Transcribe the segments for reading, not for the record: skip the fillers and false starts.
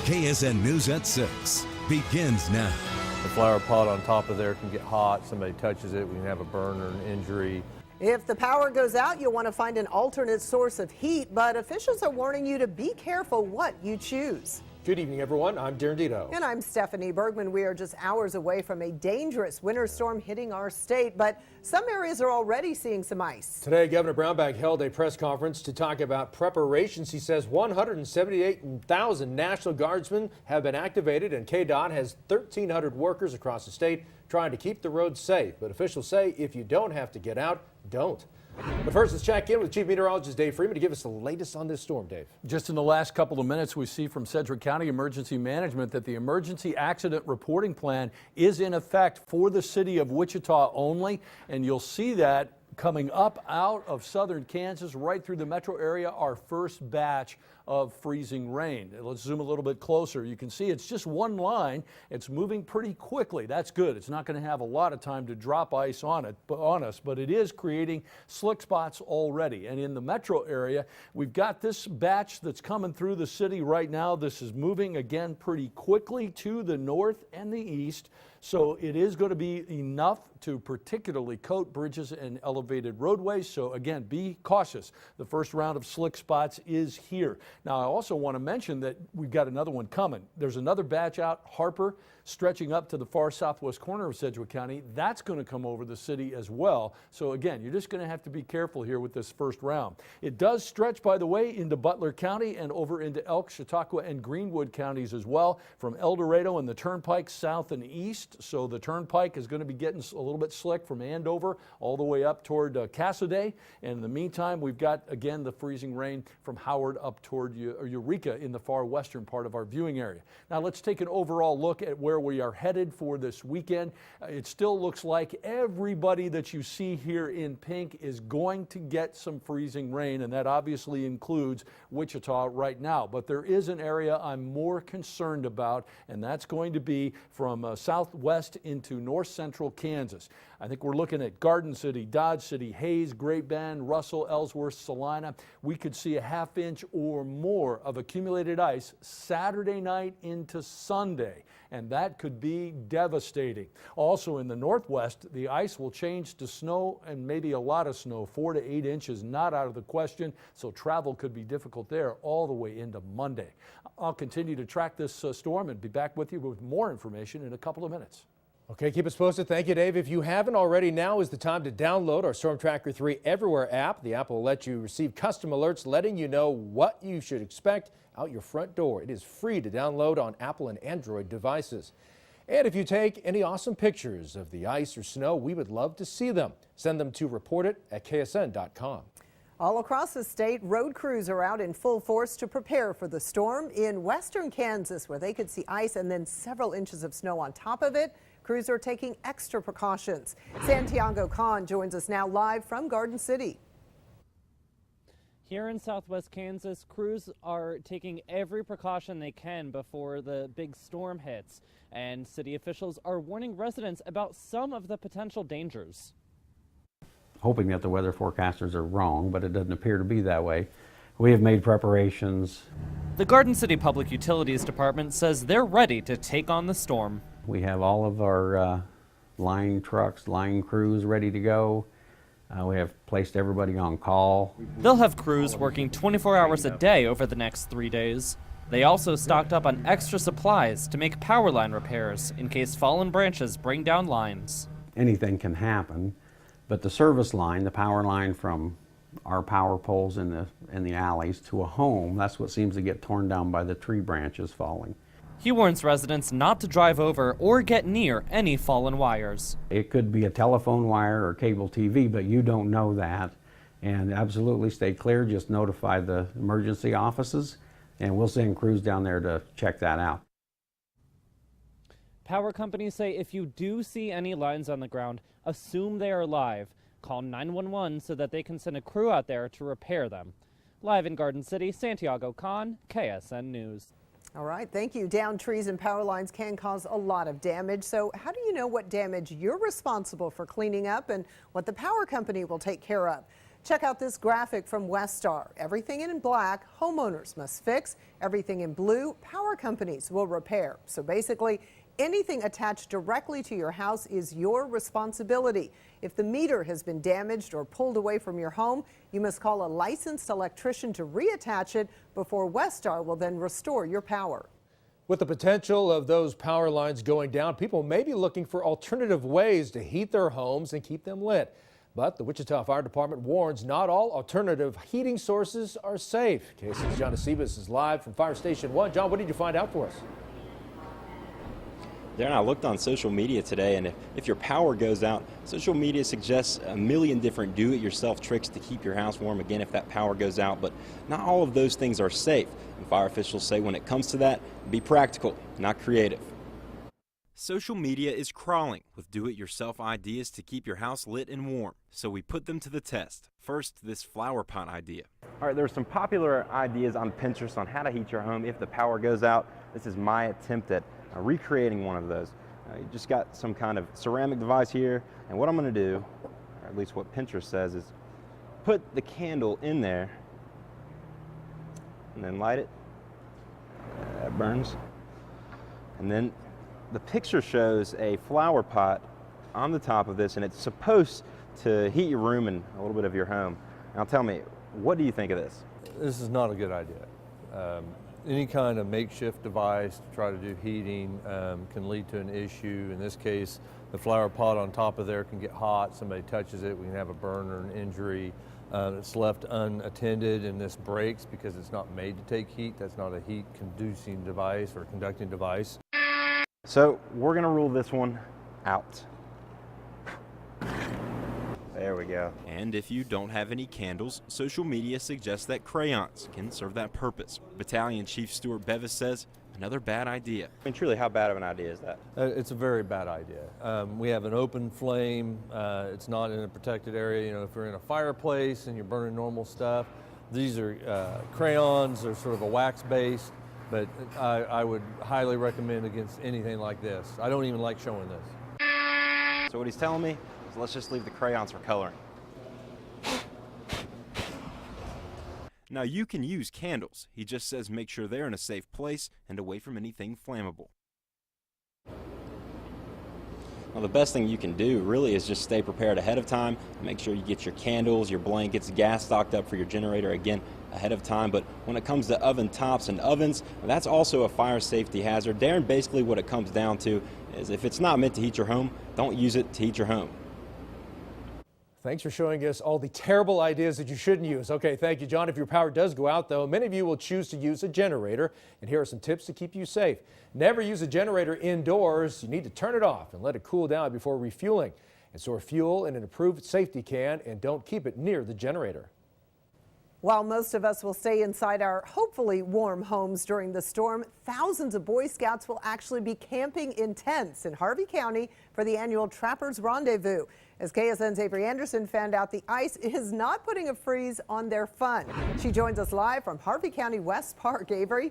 KSN News at 6 begins now. The flower pot on top of there can get hot. Somebody touches it, we can have a burn or an injury. If the power goes out, you'll want to find an alternate source of heat, but officials are warning you to be careful what you choose. Good evening, everyone. I'm Darren Dito. And I'm Stephanie Bergman. We are just hours away from a dangerous winter storm hitting our state, but some areas are already seeing some ice. Today, Governor Brownback held a press conference to talk about preparations. He says 178,000 National Guardsmen have been activated, and KDOT has 1,300 workers across the state trying to keep the roads safe. But officials say if you don't have to get out, don't. But first, let's check in with Chief Meteorologist Dave Freeman to give us the latest on this storm. Dave. Just in the last couple of minutes, we see from Sedgwick County Emergency Management that the emergency accident reporting plan is in effect for the city of Wichita only, and you'll see that coming up out of southern Kansas right through the metro area, our first batch of freezing rain. Let's zoom a little bit closer. You can see it's just one line. It's moving pretty quickly. That's good. It's not going to have a lot of time to drop ice on us, but it is creating slick spots already. And in the metro area, we've got this batch that's coming through the city right now. This is moving again pretty quickly to the north and the east. So it is going to be enough to particularly coat bridges and elevated roadways. So again, be cautious. The first round of slick spots is here. Now, I also want to mention that we've got another one coming. There's another batch out, Harper, stretching up to the far southwest corner of Sedgwick County. That's going to come over the city as well. So again, you're just going to have to be careful here with this first round. It does stretch, by the way, into Butler County and over into Elk, Chautauqua, and Greenwood counties as well, from El Dorado and the Turnpike south and east. So the Turnpike is going to be getting a little bit slick from Andover all the way up toward Cassoday. And in the meantime, we've got, again, the freezing rain from Howard up toward Eureka in the far western part of our viewing area. Now let's take an overall look at where we are headed for this weekend. It still looks like everybody that you see here in pink is going to get some freezing rain, and that obviously includes Wichita right now. But there is an area I'm more concerned about, and that's going to be from southwest into north central Kansas. I think we're looking at Garden City, Dodge City, Hayes, Great Bend, Russell, Ellsworth, Salina. We could see a half inch or more of accumulated ice Saturday night into Sunday, and that could be devastating. Also in the northwest, the ice will change to snow, and maybe a lot of snow, 4 to 8 inches, not out of the question, so travel could be difficult there all the way into Monday. I'll continue to track this storm and be back with you with more information in a couple of minutes. Okay, keep us posted. Thank you, Dave. If you haven't already, now is the time to download our Storm Tracker 3 Everywhere app. The app will let you receive custom alerts letting you know what you should expect out your front door. It is free to download on Apple and Android devices. And if you take any awesome pictures of the ice or snow, we would love to see them. Send them to reportit@ksn.com. All across the state, road crews are out in full force to prepare for the storm. In western Kansas, where they could see ice and then several inches of snow on top of it, crews are taking extra precautions. Santiago Khan joins us now live from Garden City. Here in southwest Kansas, crews are taking every precaution they can before the big storm hits, and city officials are warning residents about some of the potential dangers. Hoping that the weather forecasters are wrong, but it doesn't appear to be that way. We have made preparations. The Garden City Public Utilities Department says they're ready to take on the storm. We have all of our line trucks, line crews ready to go. We have placed everybody on call. They'll have crews working 24 hours a day over the next 3 days. They also stocked up on extra supplies to make power line repairs in case fallen branches bring down lines. Anything can happen, but the service line, the power line from our power poles in the alleys to a home, that's what seems to get torn down by the tree branches falling. He warns residents not to drive over or get near any fallen wires. It could be a telephone wire or cable TV, but you don't know that. And absolutely stay clear, just notify the emergency offices, and we'll send crews down there to check that out. Power companies say if you do see any lines on the ground, assume they are live. Call 911 so that they can send a crew out there to repair them. Live in Garden City, Santiago Khan, KSN News. All right, thank you. Downed trees and power lines can cause a lot of damage. So how do you know what damage you're responsible for cleaning up and what the power company will take care of? Check out this graphic from Westar. Everything in black, homeowners must fix. Everything in blue, power companies will repair. So basically, anything attached directly to your house is your responsibility. If the meter has been damaged or pulled away from your home, you must call a licensed electrician to reattach it before Westar will then restore your power. With the potential of those power lines going down, people may be looking for alternative ways to heat their homes and keep them lit. But the Wichita Fire Department warns not all alternative heating sources are safe. KSN's John Acebas is live from Fire Station 1. John, what did you find out for us? Darren, I looked on social media today, and if your power goes out, social media suggests a million different do-it-yourself tricks to keep your house warm again if that power goes out, but not all of those things are safe. And fire officials say when it comes to that, be practical, not creative. Social media is crawling with do-it-yourself ideas to keep your house lit and warm, so we put them to the test. First, this flower pot idea. All right, there are some popular ideas on Pinterest on how to heat your home if the power goes out. This is my attempt at recreating one of those. You just got some kind of ceramic device here, and what I'm going to do, or at least what Pinterest says, is put the candle in there and then light it. That burns. And then the picture shows a flower pot on the top of this, and it's supposed to heat your room and a little bit of your home. Now tell me, what do you think of this? This is not a good idea. Any kind of makeshift device to try to do heating can lead to an issue. In this case, the flower pot on top of there can get hot. Somebody touches it, we can have a burn or an injury. It's left unattended and this breaks because it's not made to take heat. That's not a heat conducing device or conducting device. So we're going to rule this one out. There we go. And if you don't have any candles, social media suggests that crayons can serve that purpose. Battalion Chief Stuart Bevis says, another bad idea. I mean, truly, how bad of an idea is that? It's a very bad idea. We have an open flame. It's not in a protected area. You know, if you're in a fireplace and you're burning normal stuff, these are crayons. They're sort of a wax base, but I would highly recommend against anything like this. I don't even like showing this. So what he's telling me is let's just leave the crayons for coloring. Now you can use candles. He just says make sure they're in a safe place and away from anything flammable. Well, the best thing you can do really is just stay prepared ahead of time. Make sure you get your candles, your blankets, gas stocked up for your generator again ahead of time. But when it comes to oven tops and ovens, that's also a fire safety hazard. Darren, basically what it comes down to is if it's not meant to heat your home, don't use it to heat your home. Thanks for showing us all the terrible ideas that you shouldn't use. Okay, thank you, John. If your power does go out, though, many of you will choose to use a generator. And here are some tips to keep you safe. Never use a generator indoors. You need to turn it off and let it cool down before refueling. And store fuel in an approved safety can and don't keep it near the generator. While most of us will stay inside our hopefully warm homes during the storm, thousands of Boy Scouts will actually be camping in tents in Harvey County for the annual Trappers Rendezvous. As KSN's Avery Anderson found out, the ice is not putting a freeze on their fun. She joins us live from Harvey County West Park. Avery.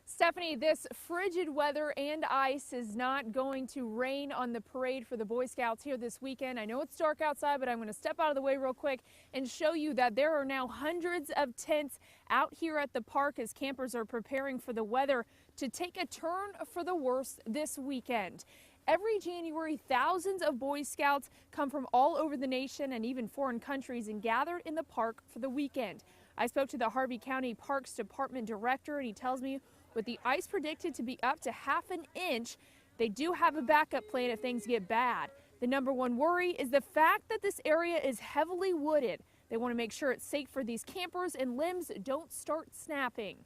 Stephanie, this frigid weather and ice is not going to rain on the parade for the Boy Scouts here this weekend. I know it's dark outside, but I'm going to step out of the way real quick and show you that there are now hundreds of tents out here at the park as campers are preparing for the weather to take a turn for the worse this weekend. Every January, thousands of Boy Scouts come from all over the nation and even foreign countries and gather in the park for the weekend. I spoke to the Harvey County Parks Department director, and he tells me with the ice predicted to be up to ½ an inch, they do have a backup plan if things get bad. The number one worry is the fact that this area is heavily wooded. They want to make sure it's safe for these campers and limbs don't start snapping.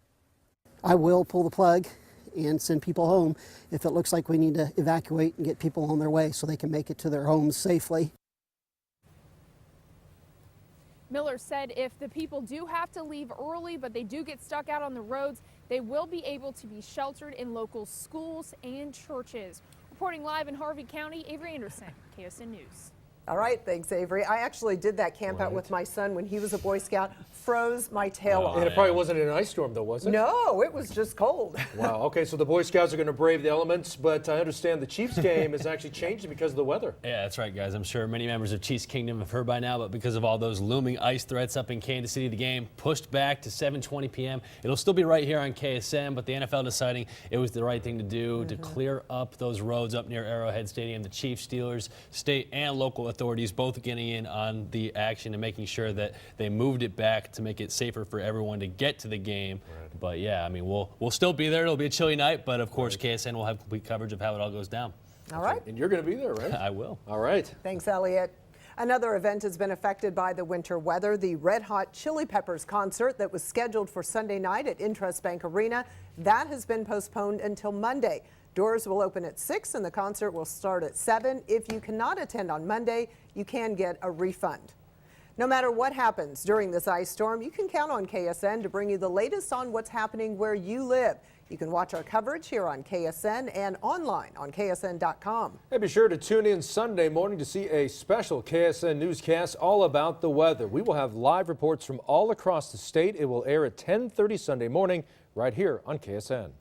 I will pull the plug and send people home if it looks like we need to evacuate and get people on their way so they can make it to their homes safely. Miller said if the people do have to leave early, but they do get stuck out on the roads, they will be able to be sheltered in local schools and churches. Reporting live in Harvey County, Avery Anderson, KSN News. All right, thanks, Avery. I actually did that camp out with my son when he was a Boy Scout. Froze my tail off. And it probably wasn't an ice storm, though, was it? No, it was just cold. Wow. Okay, so the Boy Scouts are going to brave the elements, but I understand the Chiefs game has actually changed because of the weather. Yeah, that's right, guys. I'm sure many members of Chiefs Kingdom have heard by now, but because of all those looming ice threats up in Kansas City, the game pushed back to 7:20 p.m. It'll still be right here on KSN, but the NFL deciding it was the right thing to do to clear up those roads up near Arrowhead Stadium. The Chiefs, Steelers, state and local authorities both getting in on the action and making sure that they moved it back to make it safer for everyone to get to the game. Right. But yeah, I mean, we'll still be there. It'll be a chilly night, but of course, KSN will have complete coverage of how it all goes down. All right. And you're going to be there, right? I will. All right. Thanks, Elliot. Another event has been affected by the winter weather. The Red Hot Chili Peppers concert that was scheduled for Sunday night at Intrust Bank Arena, that has been postponed until Monday. Doors will open at 6 and the concert will start at 7. If you cannot attend on Monday, you can get a refund. No matter what happens during this ice storm, you can count on KSN to bring you the latest on what's happening where you live. You can watch our coverage here on KSN and online on KSN.com. Hey, be sure to tune in Sunday morning to see a special KSN newscast all about the weather. We will have live reports from all across the state. It will air at 10:30 Sunday morning right here on KSN.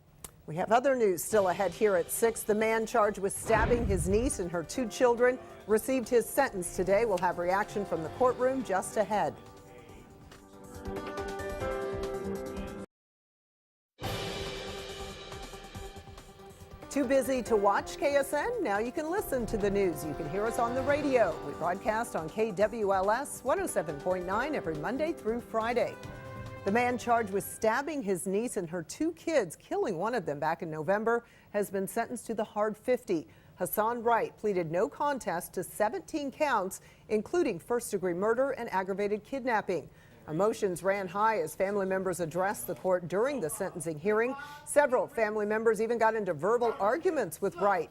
We have other news still ahead here at 6. The man charged with stabbing his niece and her 2 children received his sentence today. We'll have reaction from the courtroom just ahead. Too busy to watch KSN? Now you can listen to the news. You can hear us on the radio. We broadcast on KWLS 107.9 every Monday through Friday. The man charged with stabbing his niece and her 2 kids, killing one of them back in November, has been sentenced to the hard 50. Hassan Wright pleaded no contest to 17 counts, including first-degree murder and aggravated kidnapping. Emotions ran high as family members addressed the court during the sentencing hearing. Several family members even got into verbal arguments with Wright.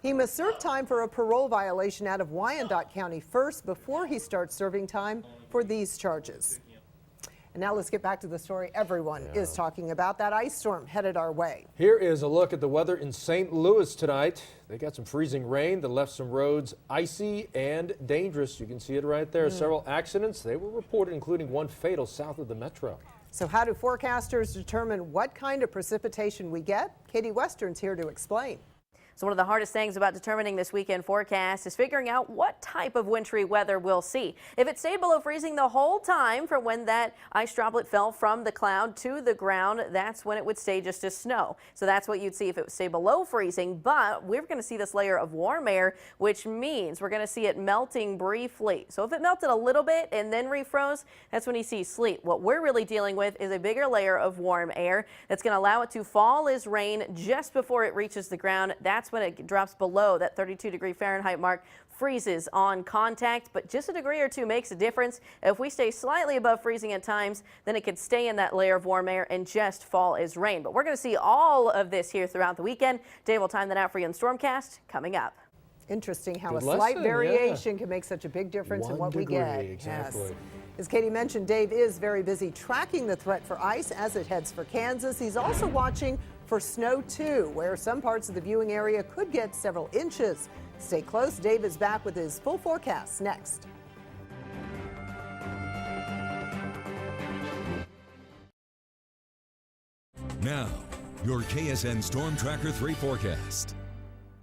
He must serve time for a parole violation out of Wyandotte County first before he starts serving time for these charges. And now let's get back to the story everyone is talking about, that ice storm headed our way. Here is a look at the weather in St. Louis tonight. They got some freezing rain that left some roads icy and dangerous. You can see it right there. Several accidents, they were reported, including one fatal south of the metro. So how do forecasters determine what kind of precipitation we get? Katie Western's here to explain. So one of the hardest things about determining this weekend forecast is figuring out what type of wintry weather we'll see. If it stayed below freezing the whole time from when that ice droplet fell from the cloud to the ground, that's when it would stay just as snow. So that's what you'd see if it stayed below freezing. But we're going to see this layer of warm air, which means we're going to see it melting briefly. So if it melted a little bit and then refroze, that's when you see sleet. What we're really dealing with is a bigger layer of warm air that's going to allow it to fall as rain just before it reaches the ground. That's when it drops below that 32-degree Fahrenheit mark, freezes on contact, but just a degree or 2 makes a difference. If we stay slightly above freezing at times, then it could stay in that layer of warm air and just fall as rain. But we're going to see all of this here throughout the weekend. Dave will time that out for you in Stormcast coming up. Interesting how Good a slight lesson, variation can make such a big difference in what we get. Exactly. Yes. As Katie mentioned, Dave is very busy tracking the threat for ice as it heads for Kansas. He's also watching for snow too, where some parts of the viewing area could get several inches. Stay close. Dave is back with his full forecast next. Now, your KSN Storm Tracker 3 forecast.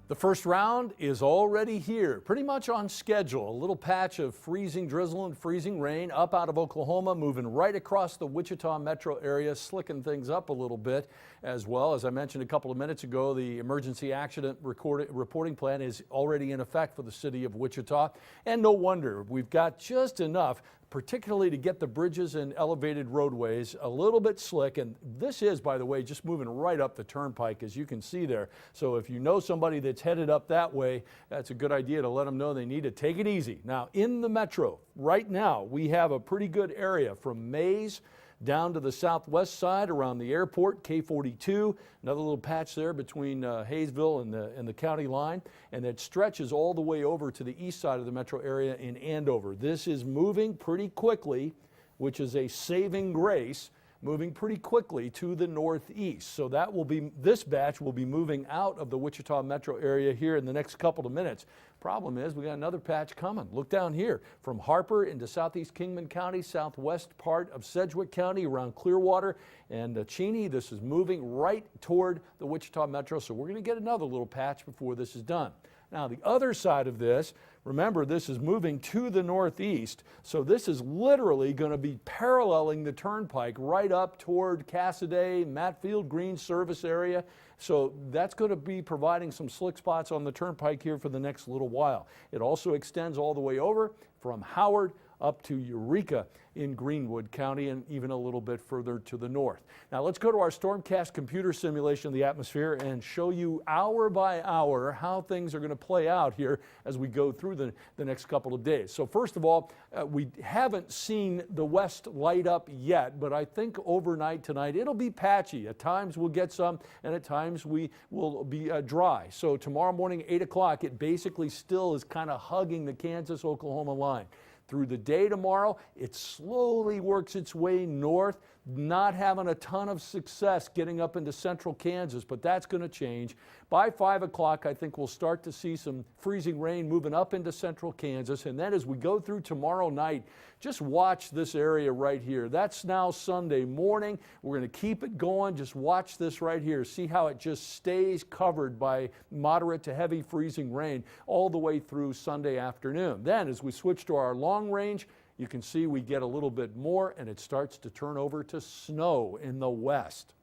The first round is already here, pretty much on schedule. A little patch of freezing drizzle and freezing rain up out of Oklahoma, moving right across the Wichita metro area, slicking things up a little bit as well. As I mentioned a couple of minutes ago, the emergency accident reporting plan is already in effect for the city of Wichita. And no wonder, we've got just enough, particularly to get the bridges and elevated roadways a little bit slick. And this is, by the way, just moving right up the turnpike, as you can see there. So if you know somebody that's headed up that way, that's a good idea to let them know they need to take it easy. Now, in the metro, right now, we have a pretty good area from Mays down to the southwest side around the airport, K42, another little patch there between Hayesville and the county line, and it stretches all the way over to the east side of the metro area in Andover. This is moving pretty quickly, which is a saving grace, moving pretty quickly to the northeast. So that will be, this batch will be moving out of the Wichita metro area here in the next couple of minutes. Problem is, we got another patch coming. Look down here from Harper into southeast Kingman County, southwest part of Sedgwick County, around Clearwater and Cheney. This is moving right toward the Wichita metro, so we're going to get another little patch before this is done. Now, the other side of this, remember, this is moving to the northeast, so this is literally going to be paralleling the turnpike right up toward Cassaday, Matfield, Green service area. So that's going to be providing some slick spots on the turnpike here for the next little while. It also extends all the way over from Howard up to Eureka in Greenwood County and even a little bit further to the north. Now let's go to our Stormcast computer simulation of the atmosphere and show you hour by hour how things are going to play out here as we go through the next couple of days. So first of all, we haven't seen the west light up yet, but I think overnight tonight it'll be patchy. At times we'll get some, and at times we will be dry. So tomorrow morning, 8 o'clock, it basically still is kind of hugging the Kansas-Oklahoma line. Through the day tomorrow, it slowly works its way north, not having a ton of success getting up into central Kansas, but that's going to change. By 5 o'clock, I think we'll start to see some freezing rain moving up into central Kansas. And then as we go through tomorrow night, just watch this area right here. That's now Sunday morning. We're going to keep it going. Just watch this right here. See how it just stays covered by moderate to heavy freezing rain all the way through Sunday afternoon. Then as we switch to our long range, you can see we get a little bit more, and it starts to turn over to snow in the west.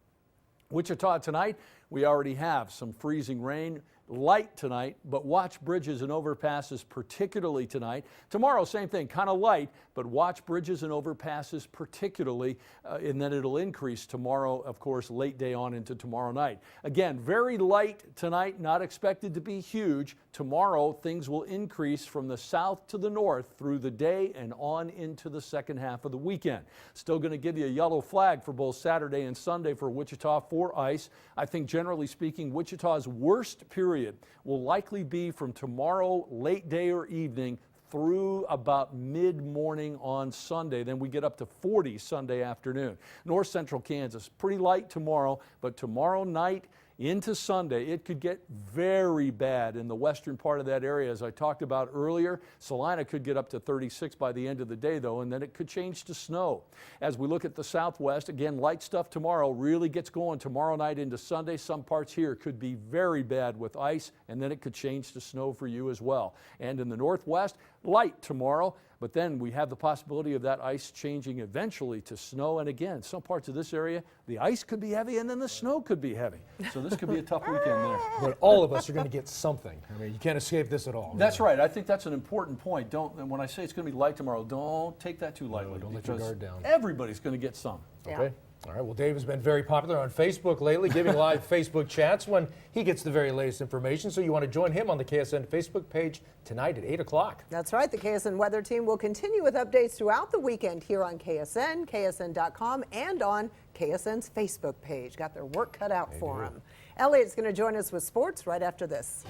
Wichita tonight, we already have some freezing rain. Light tonight, but watch bridges and overpasses particularly tonight. Tomorrow, same thing, kind of light, but watch bridges and overpasses particularly, and then it'll increase tomorrow, of course, late day on into tomorrow night. Again, very light tonight, not expected to be huge. Tomorrow, things will increase from the south to the north through the day and on into the second half of the weekend. Still going to give you a yellow flag for both Saturday and Sunday for Wichita for ice. I think generally speaking, Wichita's worst period will likely be from tomorrow late day or evening through about mid-morning on Sunday. Then we get up to 40 Sunday afternoon. North central Kansas, pretty light tomorrow, but tomorrow night into Sunday, it could get very bad in the western part of that area. As I talked about earlier, Salina could get up to 36 by the end of the day, though, and then it could change to snow. As we look at the southwest, again, light stuff tomorrow really gets going tomorrow night into Sunday. Some parts here could be very bad with ice, and then it could change to snow for you as well. And in the northwest, light tomorrow, but then we have the possibility of that ice changing eventually to snow. And again, some parts of this area, the ice could be heavy and then the snow could be heavy. So this could be a tough weekend there. But all of us are going to get something. I mean, you can't escape this at all. That's right. I think that's an important point. When I say it's going to be light tomorrow, don't take that too lightly. No, don't let your guard down. Everybody's going to get some. Yeah. Okay. All right, well, Dave has been very popular on Facebook lately, giving live Facebook chats when he gets the very latest information. So you want to join him on the KSN Facebook page tonight at 8 o'clock. That's right. The KSN weather team will continue with updates throughout the weekend here on KSN, KSN.com, and on KSN's Facebook page. Got their work cut out for them. Elliot's going to join us with sports right after this.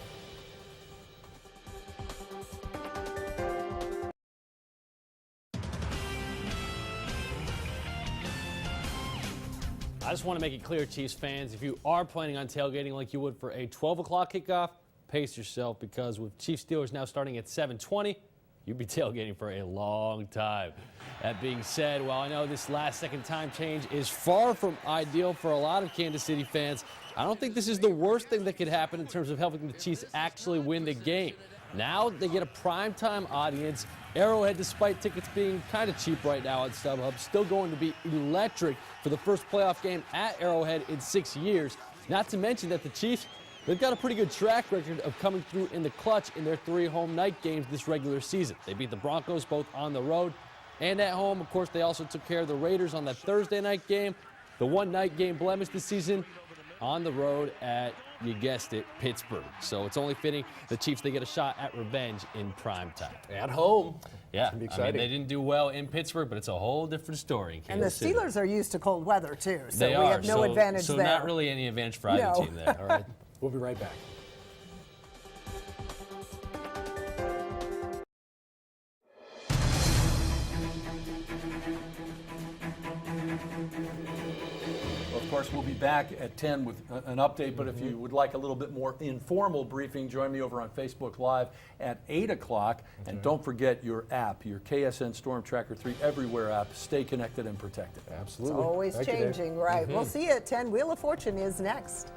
I just want to make it clear, Chiefs fans, if you are planning on tailgating like you would for a 12 o'clock kickoff, pace yourself, because with Chiefs Steelers now starting at 7:20, you'll be tailgating for a long time. That being said, while I know this last-second time change is far from ideal for a lot of Kansas City fans, I don't think this is the worst thing that could happen in terms of helping the Chiefs actually win the game. Now they get a primetime audience. Arrowhead, despite tickets being kind of cheap right now at StubHub, still going to be electric for the first playoff game at Arrowhead in 6 years. Not to mention that the Chiefs, they've got a pretty good track record of coming through in the clutch in their 3 home night games this regular season. They beat the Broncos both on the road and at home. Of course, they also took care of the Raiders on that Thursday night game. The one night game blemish this season on the road at, you guessed it, Pittsburgh. So it's only fitting the Chiefs, they get a shot at revenge in prime time. At home. Yeah, Be I exciting. mean, they didn't do well in Pittsburgh, but it's a whole different story in And the Kansas City. Steelers are used to cold weather, too, so They we are, have no advantage so there. not really any advantage for either team there. All right, we'll be right back. Of course, we'll be back at 10 with an update, but if you would like a little bit more informal briefing, join me over on Facebook Live at 8 o'clock. And don't forget your app, your KSN Storm Tracker 3 Everywhere app. Stay connected and protected. Absolutely. It's always changing, right? We'll see you at 10. Wheel of Fortune is next.